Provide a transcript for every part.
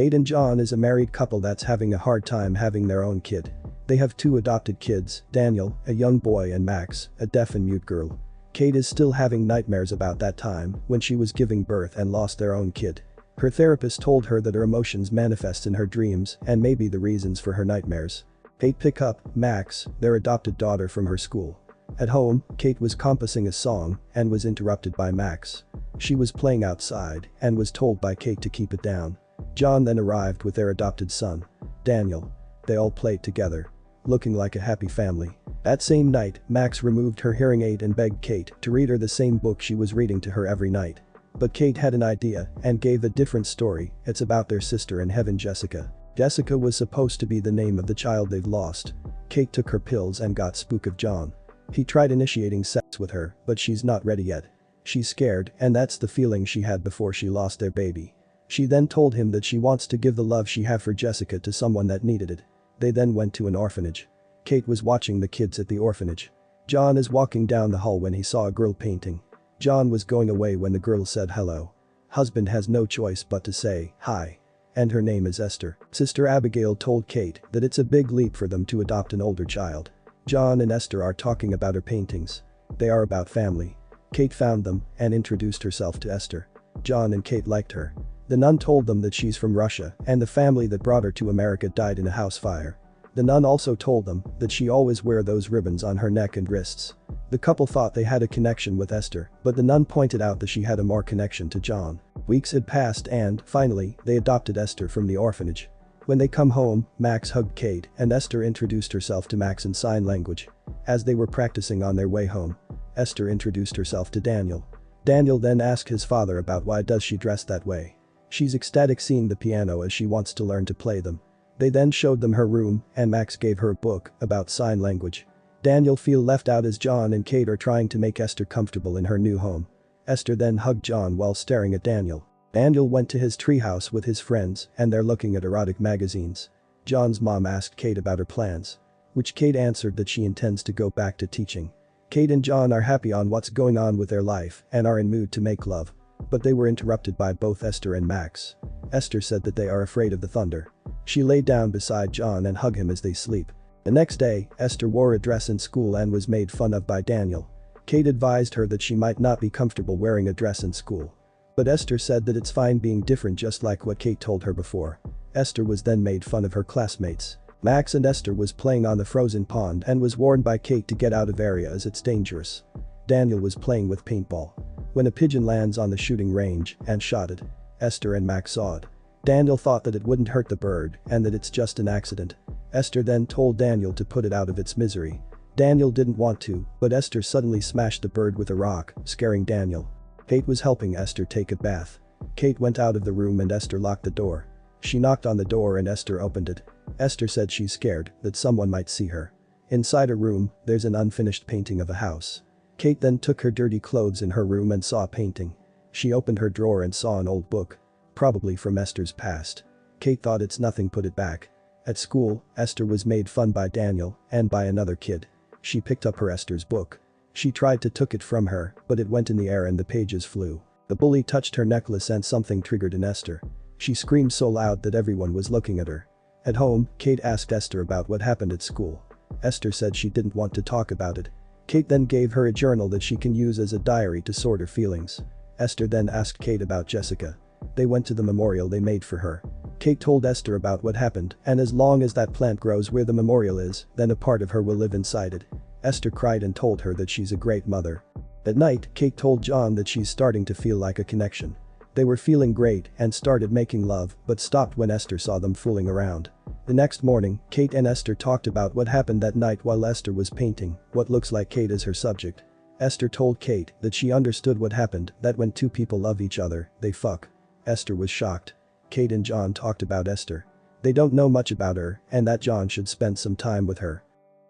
Kate and John is a married couple that's having a hard time having their own kid. They have two adopted kids, Daniel, a young boy, and Max, a deaf and mute girl. Kate is still having nightmares about that time when she was giving birth and lost their own kid. Her therapist told her that her emotions manifest in her dreams and may be the reasons for her nightmares. Kate picked up Max, their adopted daughter, from her school. At home, Kate was composing a song and was interrupted by Max. She was playing outside and was told by Kate to keep it down. John then arrived with their adopted son, Daniel. They all played together, looking like a happy family. That same night, Max removed her hearing aid and begged Kate to read her the same book she was reading to her every night. But Kate had an idea and gave a different story. It's about their sister in heaven, Jessica. Jessica was supposed to be the name of the child they've lost. Kate took her pills and got spook of John. He tried initiating sex with her, but she's not ready yet. She's scared, and that's the feeling she had before she lost their baby. She then told him that she wants to give the love she had for Jessica to someone that needed it. They then went to an orphanage. Kate was watching the kids at the orphanage. John is walking down the hall when he saw a girl painting. John was going away when the girl said hello. Husband has no choice but to say hi. And her name is Esther. Sister Abigail told Kate that it's a big leap for them to adopt an older child. John and Esther are talking about her paintings. They are about family. Kate found them and introduced herself to Esther. John and Kate liked her. The nun told them that she's from Russia and the family that brought her to America died in a house fire. The nun also told them that she always wear those ribbons on her neck and wrists. The couple thought they had a connection with Esther, but the nun pointed out that she had a more connection to John. Weeks had passed and, finally, they adopted Esther from the orphanage. When they come home, Max hugged Kate and Esther introduced herself to Max in sign language. As they were practicing on their way home, Esther introduced herself to Daniel. Daniel then asked his father about why does she dress that way. She's ecstatic seeing the piano as she wants to learn to play them. They then showed them her room and Max gave her a book about sign language. Daniel feel left out as John and Kate are trying to make Esther comfortable in her new home. Esther then hugged John while staring at Daniel. Daniel went to his treehouse with his friends and they're looking at erotic magazines. John's mom asked Kate about her plans, which Kate answered that she intends to go back to teaching. Kate and John are happy on what's going on with their life and are in mood to make love. But they were interrupted by both Esther and Max. Esther said that they are afraid of the thunder. She lay down beside John and hugged him as they sleep. The next day, Esther wore a dress in school and was made fun of by Daniel. Kate advised her that she might not be comfortable wearing a dress in school. But Esther said that it's fine being different, just like what Kate told her before. Esther was then made fun of her classmates. Max and Esther was playing on the frozen pond and was warned by Kate to get out of area as it's dangerous. Daniel was playing with paintball when a pigeon lands on the shooting range and shot it. Esther and Max saw it. Daniel thought that it wouldn't hurt the bird and that it's just an accident. Esther then told Daniel to put it out of its misery. Daniel didn't want to, but Esther suddenly smashed the bird with a rock, scaring Daniel. Kate was helping Esther take a bath. Kate went out of the room and Esther locked the door. She knocked on the door and Esther opened it. Esther said she's scared that someone might see her. Inside her room, there's an unfinished painting of a house. Kate then took her dirty clothes in her room and saw a painting. She opened her drawer and saw an old book, probably from Esther's past. Kate thought it's nothing, put it back. At school, Esther was made fun by Daniel and by another kid. She picked up her Esther's book. She tried to took it from her, but it went in the air and the pages flew. The bully touched her necklace and something triggered in Esther. She screamed so loud that everyone was looking at her. At home, Kate asked Esther about what happened at school. Esther said she didn't want to talk about it. Kate then gave her a journal that she can use as a diary to sort her feelings. Esther then asked Kate about Jessica. They went to the memorial they made for her. Kate told Esther about what happened, and as long as that plant grows where the memorial is, then a part of her will live inside it. Esther cried and told her that she's a great mother. At night, Kate told John that she's starting to feel like a connection. They were feeling great and started making love, but stopped when Esther saw them fooling around. The next morning, Kate and Esther talked about what happened that night while Esther was painting what looks like Kate as her subject. Esther told Kate that she understood what happened, that when two people love each other, they fuck. Esther was shocked. Kate and John talked about Esther. They don't know much about her and that John should spend some time with her.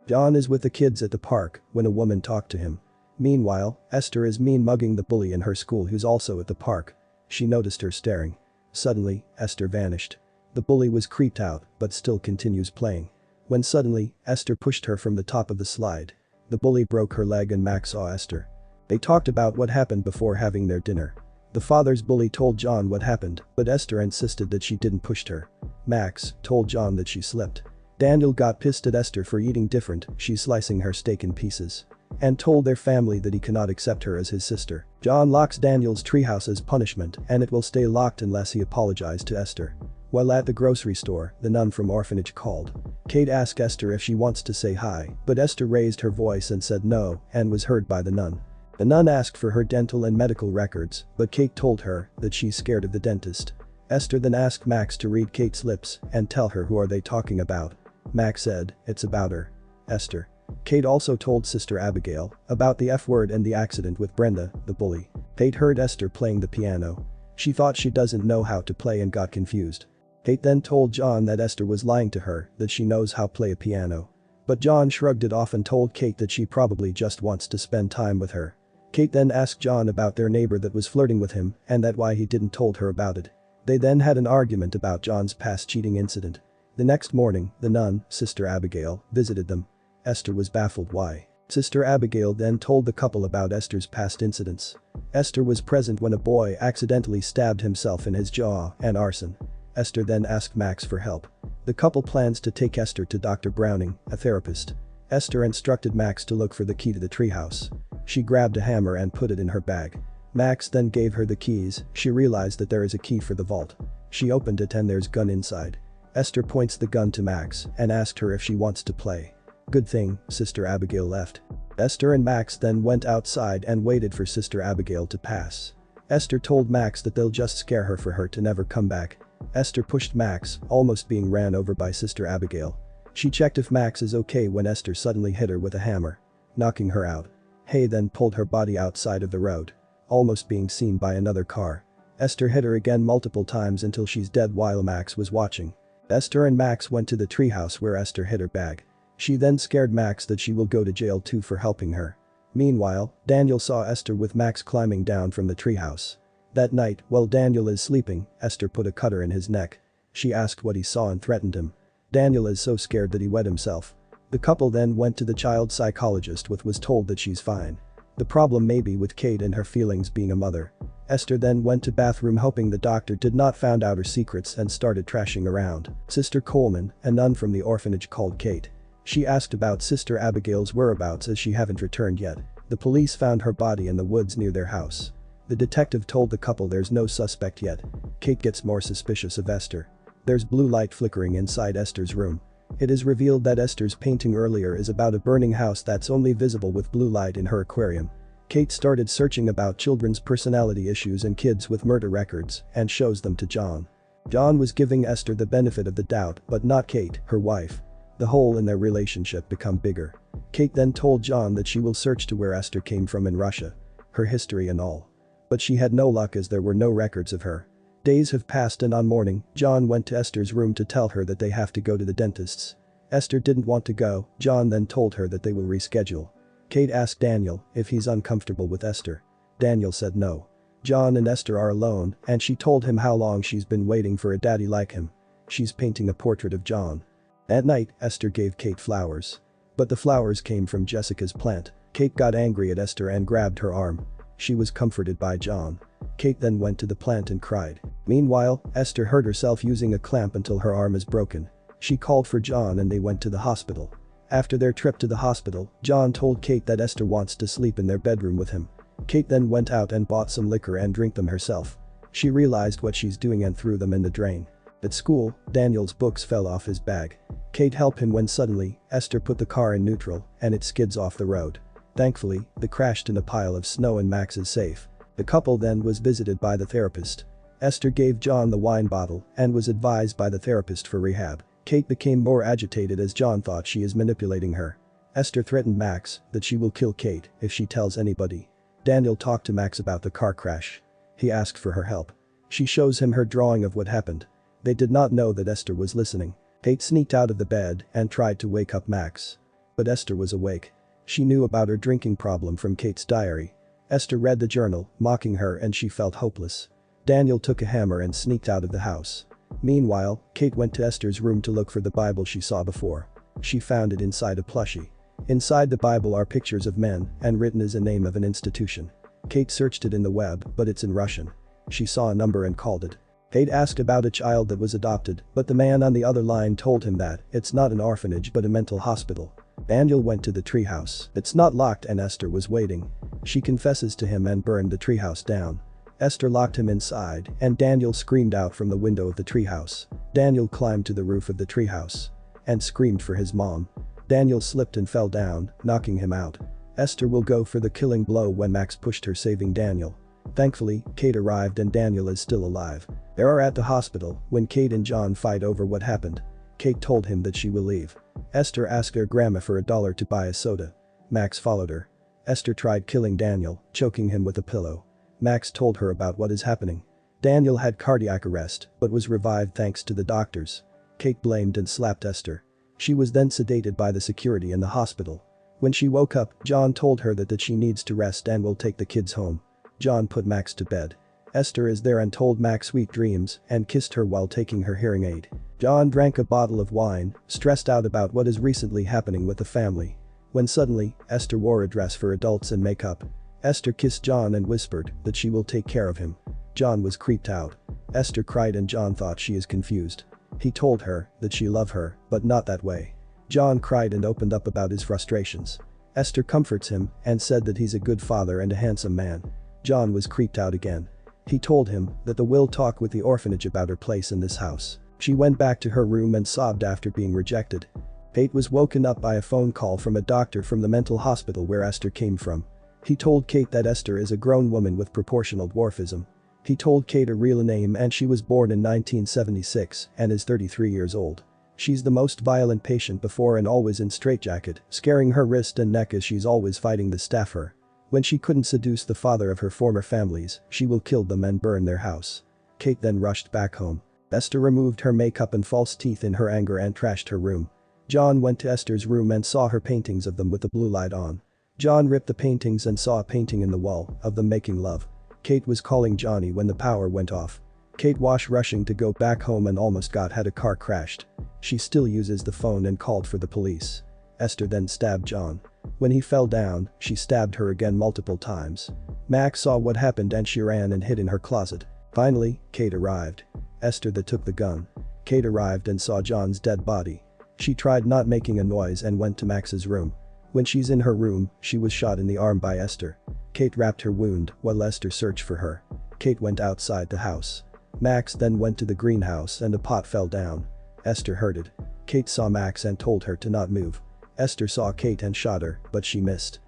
John is with the kids at the park when a woman talked to him. Meanwhile, Esther is mean mugging the bully in her school who's also at the park. She noticed her staring. Suddenly, Esther vanished. The bully was creeped out but still continues playing. When suddenly, Esther pushed her from the top of the slide. The bully broke her leg and Max saw Esther. They talked about what happened before having their dinner. The father's bully told John what happened, but Esther insisted that she didn't push her. Max told John that she slipped. Daniel got pissed at Esther for eating different, she's slicing her steak in pieces. And told their family that he cannot accept her as his sister. John locks Daniel's treehouse as punishment, and it will stay locked unless he apologizes to Esther. While at the grocery store, the nun from Orphanage called. Kate asked Esther if she wants to say hi, but Esther raised her voice and said no, and was heard by the nun. The nun asked for her dental and medical records, but Kate told her that she's scared of the dentist. Esther then asked Max to read Kate's lips and tell her who are they talking about. Max said, it's about her. Esther. Kate also told Sister Abigail about the F-word and the accident with Brenda, the bully. Kate heard Esther playing the piano. She thought she doesn't know how to play and got confused. Kate then told John that Esther was lying to her, that she knows how to play a piano. But John shrugged it off and told Kate that she probably just wants to spend time with her. Kate then asked John about their neighbor that was flirting with him and that why he didn't told her about it. They then had an argument about John's past cheating incident. The next morning, the nun, Sister Abigail, visited them. Esther was baffled why. Sister Abigail then told the couple about Esther's past incidents. Esther was present when a boy accidentally stabbed himself in his jaw and arson. Esther then asked Max for help. The couple plans to take Esther to Dr. Browning, a therapist. Esther instructed Max to look for the key to the treehouse. She grabbed a hammer and put it in her bag. Max then gave her the keys. She realized that there is a key for the vault. She opened it and there's gun inside. Esther points the gun to Max and asked her if she wants to play. Good thing, Sister Abigail left. Esther and Max then went outside and waited for Sister Abigail to pass. Esther told Max that they'll just scare her for her to never come back. Esther pushed Max, almost being ran over by Sister Abigail. She checked if Max is okay when Esther suddenly hit her with a hammer, knocking her out. Hay then pulled her body outside of the road, almost being seen by another car. Esther hit her again multiple times until she's dead while Max was watching. Esther and Max went to the treehouse where Esther hid her bag. She then scared Max that she will go to jail too for helping her. Meanwhile, Daniel saw Esther with Max climbing down from the treehouse. That night, while Daniel is sleeping, Esther put a cutter in his neck. She asked what he saw and threatened him. Daniel is so scared that he wet himself. The couple then went to the child psychologist with was told that she's fine. The problem may be with Kate and her feelings being a mother. Esther then went to bathroom hoping the doctor did not found out her secrets and started trashing around. Sister Coleman, a nun from the orphanage, called Kate. She asked about Sister Abigail's whereabouts as she haven't returned yet. The police found her body in the woods near their house. The detective told the couple there's no suspect yet. Kate gets more suspicious of Esther. There's blue light flickering inside Esther's room. It is revealed that Esther's painting earlier is about a burning house that's only visible with blue light in her aquarium. Kate started searching about children's personality issues and kids with murder records and shows them to John. John was giving Esther the benefit of the doubt, but not Kate, her wife. The hole in their relationship became bigger. Kate then told John that she will search to where Esther came from in Russia, her history and all. But she had no luck as there were no records of her. Days have passed and on morning, John went to Esther's room to tell her that they have to go to the dentist's. Esther didn't want to go. John then told her that they will reschedule. Kate asked Daniel if he's uncomfortable with Esther. Daniel said no. John and Esther are alone and she told him how long she's been waiting for a daddy like him. She's painting a portrait of John. At night, Esther gave Kate flowers. But the flowers came from Jessica's plant. Kate got angry at Esther and grabbed her arm. She was comforted by John. Kate then went to the plant and cried. Meanwhile, Esther hurt herself using a clamp until her arm is broken. She called for John and they went to the hospital. After their trip to the hospital, John told Kate that Esther wants to sleep in their bedroom with him. Kate then went out and bought some liquor and drank them herself. She realized what she's doing and threw them in the drain. At school, Daniel's books fell off his bag. Kate helped him when suddenly, Esther put the car in neutral and it skids off the road. Thankfully, they crashed in a pile of snow and Max is safe. The couple then was visited by the therapist. Esther gave John the wine bottle and was advised by the therapist for rehab. Kate became more agitated as John thought she is manipulating her. Esther threatened Max that she will kill Kate if she tells anybody. Daniel talked to Max about the car crash. He asked for her help. She shows him her drawing of what happened. They did not know that Esther was listening. Kate sneaked out of the bed and tried to wake up Max. But Esther was awake. She knew about her drinking problem from Kate's diary. Esther read the journal, mocking her, and she felt hopeless. Daniel took a hammer and sneaked out of the house. Meanwhile, Kate went to Esther's room to look for the Bible she saw before. She found it inside a plushie. Inside the Bible are pictures of men and written is a name of an institution. Kate searched it in the web, but it's in Russian. She saw a number and called it. Kate asked about a child that was adopted, but the man on the other line told him that it's not an orphanage but a mental hospital. Daniel went to the treehouse. It's not locked and Esther was waiting. She confesses to him and burned the treehouse down. Esther locked him inside and Daniel screamed out from the window of the treehouse. Daniel climbed to the roof of the treehouse and screamed for his mom. Daniel slipped and fell down, knocking him out. Esther will go for the killing blow when Max pushed her, saving Daniel. Thankfully, Kate arrived and Daniel is still alive. They are at the hospital when Kate and John fight over what happened. Kate told him that she will leave. Esther asked her grandma for $1 to buy a soda. Max followed her. Esther tried killing Daniel, choking him with a pillow. Max told her about what is happening. Daniel had cardiac arrest but was revived thanks to the doctors. Kate blamed and slapped Esther. She was then sedated by the security in the hospital. When she woke up, John told her that she needs to rest and will take the kids home. John put Max to bed. Esther is there and told Max sweet dreams and kissed her while taking her hearing aid. John drank a bottle of wine, stressed out about what is recently happening with the family. When suddenly, Esther wore a dress for adults and makeup. Esther kissed John and whispered that she will take care of him. John was creeped out. Esther cried and John thought she is confused. He told her that she loved her, but not that way. John cried and opened up about his frustrations. Esther comforts him and said that he's a good father and a handsome man. John was creeped out again. He told him that they will talk with the orphanage about her place in this house. She went back to her room and sobbed after being rejected. Kate was woken up by a phone call from a doctor from the mental hospital where Esther came from. He told Kate that Esther is a grown woman with proportional dwarfism. He told Kate her real name and she was born in 1976 and is 33 years old. She's the most violent patient before and always in straitjacket, scaring her wrist and neck as she's always fighting the staffer. When she couldn't seduce the father of her former families, she will kill them and burn their house. Kate then rushed back home. Esther removed her makeup and false teeth in her anger and trashed her room. John went to Esther's room and saw her paintings of them with the blue light on. John ripped the paintings and saw a painting in the wall of them making love. Kate was calling Johnny when the power went off. Kate was rushing to go back home and almost had a car crashed. She still uses the phone and called for the police. Esther then stabbed John. When he fell down, she stabbed her again multiple times. Max saw what happened and she ran and hid in her closet. Finally, Kate arrived. Esther that took the gun. Kate arrived and saw John's dead body. She tried not making a noise and went to Max's room. When she's in her room, she was shot in the arm by Esther. Kate wrapped her wound while Esther searched for her. Kate went outside the house. Max then went to the greenhouse and a pot fell down. Esther heard it. Kate saw Max and told her to not move. Esther saw Kate and shot her, but she missed.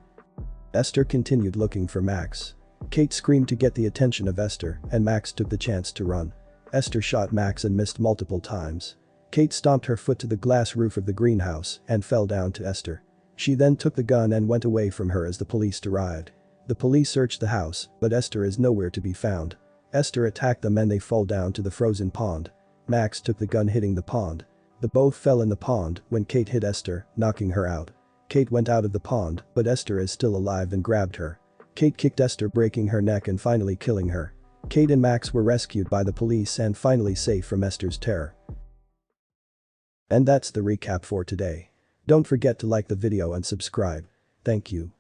Esther continued looking for Max. Kate screamed to get the attention of Esther and Max took the chance to run. Esther shot Max and missed multiple times. Kate stomped her foot to the glass roof of the greenhouse and fell down to Esther. She then took the gun and went away from her as the police arrived. The police searched the house, but Esther is nowhere to be found. Esther attacked them and they fall down to the frozen pond. Max took the gun hitting the pond. They both fell in the pond when Kate hit Esther, knocking her out. Kate went out of the pond, but Esther is still alive and grabbed her. Kate kicked Esther, breaking her neck and finally killing her. Kate and Max were rescued by the police and finally safe from Esther's terror. And that's the recap for today. Don't forget to like the video and subscribe. Thank you.